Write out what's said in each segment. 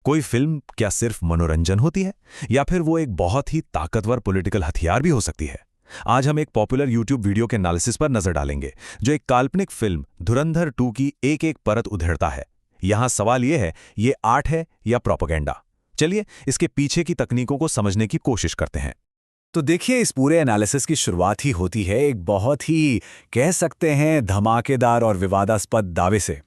कोई फिल्म क्या सिर्फ मनोरंजन होती है, या फिर वो एक बहुत ही ताकतवर पॉलिटिकल हथियार भी हो सकती है? आज हम एक पॉपुलर यूट्यूब वीडियो के एनालिसिस पर नजर डालेंगे, जो एक काल्पनिक फिल्म धुरंधर 2 की एक एक परत उधेड़ता है। यहां सवाल यह है, ये आर्ट है या प्रोपेगेंडा? चलिए इसके पीछे की तकनीकों को समझने की कोशिश करते हैं। तो देखिए, इस पूरे एनालिसिस की शुरुआत ही होती है एक बहुत ही, कह सकते हैं, धमाकेदार और विवादास्पद दावे से।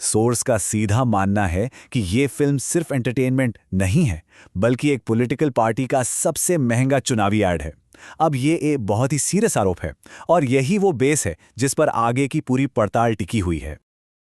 सोर्स का सीधा मानना है कि ये फिल्म सिर्फ एंटरटेनमेंट नहीं है, बल्कि एक पॉलिटिकल पार्टी का सबसे महंगा चुनावी ऐड है। अब ये एक बहुत ही सीरियस आरोप है, और यही वो बेस है जिस पर आगे की पूरी पड़ताल टिकी हुई है।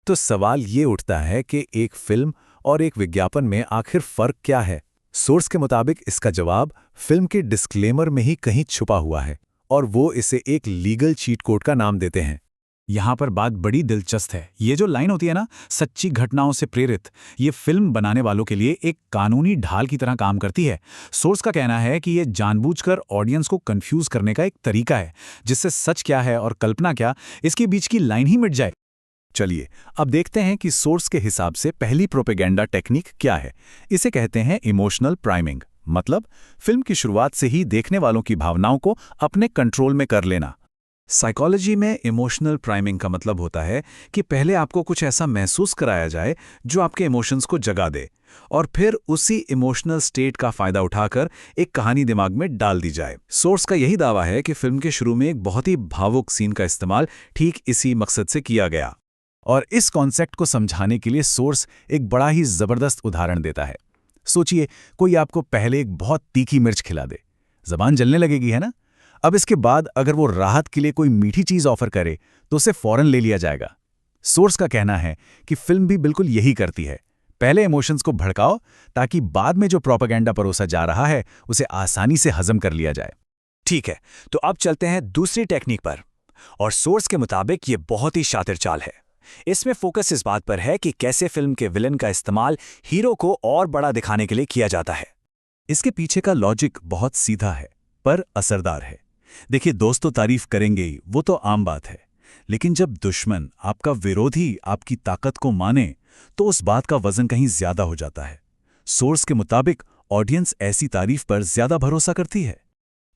तो सवाल ये उठता है कि एक फिल्म और एक विज्ञापन में आखिर फर्क क्या है? सोर्स के मुताबिक इसका जवाब फिल्म के डिस्क्लेमर में ही कहीं छुपा हुआ है, और वो इसे एक लीगल चीट कोड का नाम देते हैं। यहाँ पर बात बड़ी दिलचस्प है। ये जो लाइन होती है ना, सच्ची घटनाओं से प्रेरित, ये फिल्म बनाने वालों के लिए एक कानूनी ढाल की तरह काम करती है। सोर्स का कहना है कि ये जानबूझकर ऑडियंस को कंफ्यूज करने का एक तरीका है, जिससे सच क्या है और कल्पना क्या, इसके बीच की लाइन ही मिट जाए। चलिए अब देखते हैं कि सोर्स के हिसाब से पहली प्रोपेगेंडा टेक्निक क्या है। इसे कहते हैं इमोशनल प्राइमिंग, मतलब फिल्म की शुरुआत से ही देखने वालों की भावनाओं को अपने कंट्रोल में कर लेना। साइकोलॉजी में इमोशनल प्राइमिंग का मतलब होता है कि पहले आपको कुछ ऐसा महसूस कराया जाए जो आपके इमोशंस को जगा दे, और फिर उसी इमोशनल स्टेट का फायदा उठाकर एक कहानी दिमाग में डाल दी जाए। सोर्स का यही दावा है कि फिल्म के शुरू में एक बहुत ही भावुक सीन का इस्तेमाल ठीक इसी मकसद से किया गया। और इस कॉन्सेप्ट को समझाने के लिए सोर्स एक बड़ा ही जबरदस्त उदाहरण देता है। सोचिए, कोई आपको पहले एक बहुत तीखी मिर्च खिला दे, जबान जलने लगेगी, है ना? अब इसके बाद अगर वो राहत के लिए कोई मीठी चीज ऑफर करे तो उसे फौरन ले लिया जाएगा। सोर्स का कहना है कि फिल्म भी बिल्कुल यही करती है। पहले इमोशंस को भड़काओ ताकि बाद में जो प्रोपेगेंडा परोसा जा रहा है उसे आसानी से हजम कर लिया जाए। ठीक है, तो अब चलते हैं दूसरी टेक्निक पर, और सोर्स के मुताबिक ये बहुत ही शातिर चाल है। इसमें फोकस इस बात पर है कि कैसे फिल्म के विलन का इस्तेमाल हीरो को और बड़ा दिखाने के लिए किया जाता है। इसके पीछे का लॉजिक बहुत सीधा है, पर असरदार है। देखिए, दोस्त तो तारीफ करेंगे ही, वो तो आम बात है, लेकिन जब दुश्मन, आपका विरोधी, आपकी ताकत को माने तो उस बात का वजन कहीं ज्यादा हो जाता है। सोर्स के मुताबिक ऑडियंस ऐसी तारीफ पर ज्यादा भरोसा करती है।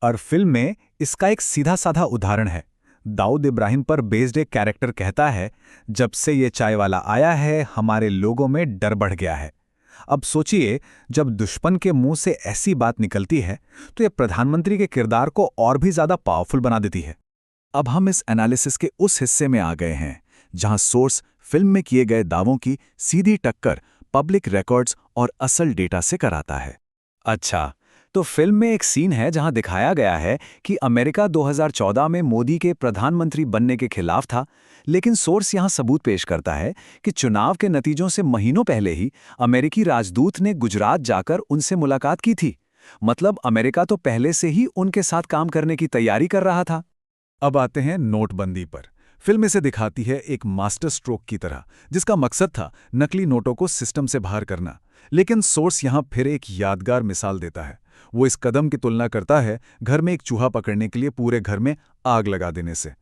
और फिल्म में इसका एक सीधा साधा उदाहरण है। दाऊद इब्राहिम पर बेस्ड एक कैरेक्टर कहता है, जब से ये चाय वाला आया है हमारे लोगों में डर बढ़ गया है। अब सोचिए, जब दुश्मन के मुंह से ऐसी बात निकलती है तो यह प्रधानमंत्री के किरदार को और भी ज्यादा पावरफुल बना देती है। अब हम इस एनालिसिस के उस हिस्से में आ गए हैं जहां सोर्स फिल्म में किए गए दावों की सीधी टक्कर पब्लिक रिकॉर्ड्स और असल डेटा से कराता है। अच्छा, तो फिल्म में एक सीन है जहां दिखाया गया है कि अमेरिका 2014 में मोदी के प्रधानमंत्री बनने के खिलाफ था, लेकिन सोर्स यहां सबूत पेश करता है कि चुनाव के नतीजों से महीनों पहले ही अमेरिकी राजदूत ने गुजरात जाकर उनसे मुलाकात की थी। मतलब अमेरिका तो पहले से ही उनके साथ काम करने की तैयारी कर रहा था। अब आते हैं नोटबंदी पर। फिल्म इसे दिखाती है एक मास्टर स्ट्रोक की तरह, जिसका मकसद था नकली नोटों को सिस्टम से बाहर करना। लेकिन सोर्स यहां फिर एक यादगार मिसाल देता है। वो इस कदम की तुलना करता है घर में एक चूहा पकड़ने के लिए पूरे घर में आग लगा देने से।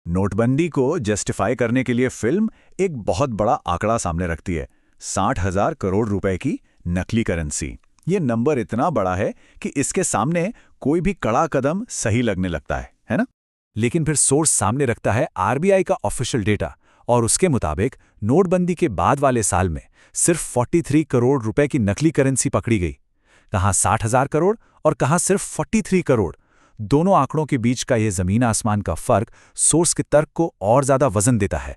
नोटबंदी को जस्टिफाई करने के लिए फिल्म एक बहुत बड़ा आंकड़ा सामने रखती है, 60,000 करोड़ रुपए की नकली करेंसी। ये नंबर इतना बड़ा है कि इसके सामने कोई भी कड़ा कदम सही लगने लगता है ना? लेकिन फिर सोर्स सामने रखता है आरबीआई का ऑफिशियल डेटा, और उसके मुताबिक नोटबंदी के बाद वाले साल में सिर्फ 43 करोड़ रुपए की नकली करेंसी पकड़ी गई। कहाँ 60,000 करोड़ और कहाँ सिर्फ 43 करोड़। दोनों आंकड़ों के बीच का यह जमीन आसमान का फर्क सोर्स के तर्क को और ज्यादा वजन देता है।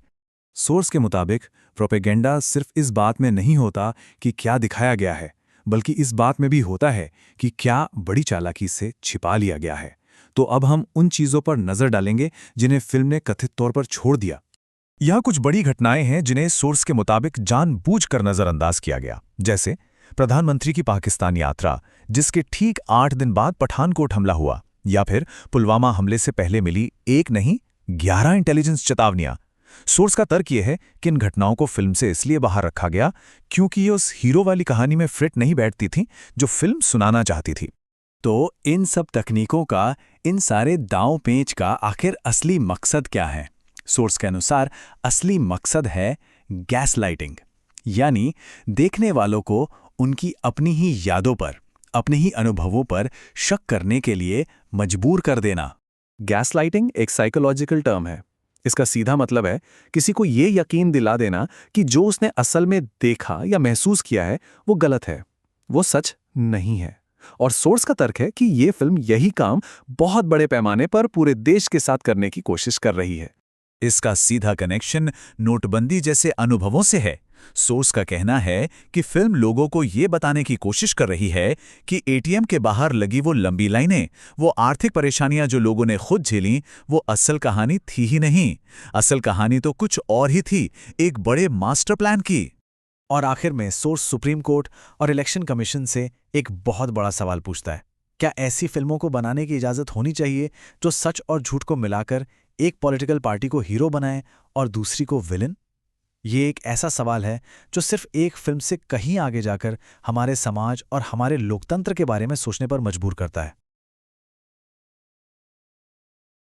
सोर्स के मुताबिक प्रोपेगेंडा सिर्फ इस बात में नहीं होता कि क्या दिखाया गया है, बल्कि इस बात में भी होता है कि क्या बड़ी चालाकी से छिपा लिया गया है। तो अब हम उन चीजों पर नजर डालेंगे जिन्हें फिल्म ने कथित तौर पर छोड़ दिया। यह कुछ बड़ी घटनाएं हैं जिन्हें सोर्स के मुताबिक जानबूझकर नजरअंदाज किया गया, जैसे प्रधानमंत्री की पाकिस्तान यात्रा, जिसके ठीक 8 दिन बाद पठानकोट हमला हुआ, या फिर पुलवामा हमले से पहले मिली एक नहीं 11 इंटेलिजेंस चेतावनियां। सोर्स का तर्क यह है कि इन घटनाओं को फिल्म से इसलिए बाहर रखा गया क्योंकि ये उस हीरो वाली कहानी में फिट नहीं बैठती थीं जो फिल्म सुनाना चाहती थी। तो इन सब तकनीकों का, इन सारे दांव पेंच का आखिर असली मकसद क्या है? सोर्स के अनुसार असली मकसद है गैस लाइटिंग, यानी देखने वालों को उनकी अपनी ही यादों पर, अपने ही अनुभवों पर शक करने के लिए मजबूर कर देना। गैसलाइटिंग एक साइकोलॉजिकल टर्म है। इसका सीधा मतलब है किसी को ये यकीन दिला देना कि जो उसने असल में देखा या महसूस किया है वो गलत है, वो सच नहीं है। और सोर्स का तर्क है कि ये फिल्म यही काम बहुत बड़े पैमाने पर पूरे देश के साथ करने की कोशिश कर रही है। इसका सीधा कनेक्शन नोटबंदी जैसे अनुभवों से है। सोर्स का कहना है कि फिल्म लोगों को ये बताने की कोशिश कर रही है कि एटीएम के बाहर लगी वो लंबी लाइनें, वो आर्थिक परेशानियां जो लोगों ने खुद झेलीं, वो असल कहानी थी ही नहीं। असल कहानी तो कुछ और ही थी, एक बड़े मास्टर प्लान की। और आखिर में सोर्स सुप्रीम कोर्ट और इलेक्शन कमीशन से एक बहुत बड़ा सवाल पूछता है, क्या ऐसी फिल्मों को बनाने की इजाज़त होनी चाहिए जो सच और झूठ को मिलाकर एक पॉलिटिकल पार्टी को हीरो बनाए और दूसरी को विलन? ये एक ऐसा सवाल है जो सिर्फ एक फिल्म से कहीं आगे जाकर हमारे समाज और हमारे लोकतंत्र के बारे में सोचने पर मजबूर करता है।